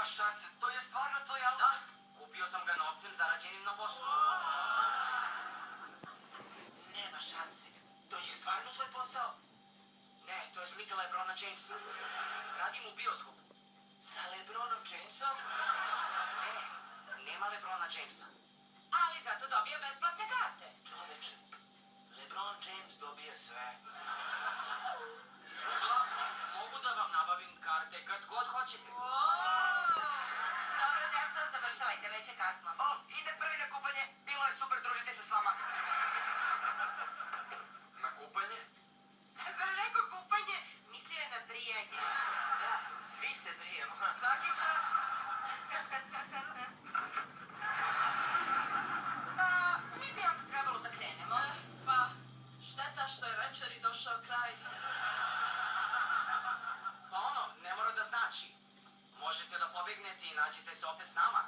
Nema šanse, to je stvarno tvoj auto? Da, kupio sam ga novcem zarađenim na poslu. Nema šanse, to je stvarno tvoj posao? Ne, to je slika LeBrona Jamesa. Radim u bioskopu. Sa LeBronom Jamesom? Ne, nema LeBrona Jamesa. Ali zato dobio besplatne karte. Čoveče, LeBron James dobije sve. Uglavnom, mogu da vam nabavim karte kad god hoćete. Dobro, deco, završavajte, već je kasno. O, ide prvi na kupanje, bilo je super družiti se s vama. Na kupanje? Zar rekao kupanje? Mislio je na brijanje. Da, svi se brijemo. Svaki čas. Mi bi onda trebalo da krenemo. Pa, šteta što je večer i došao kraj. Pa ono, ne mora da znači. Možete da pobegnete i nađete se opet s nama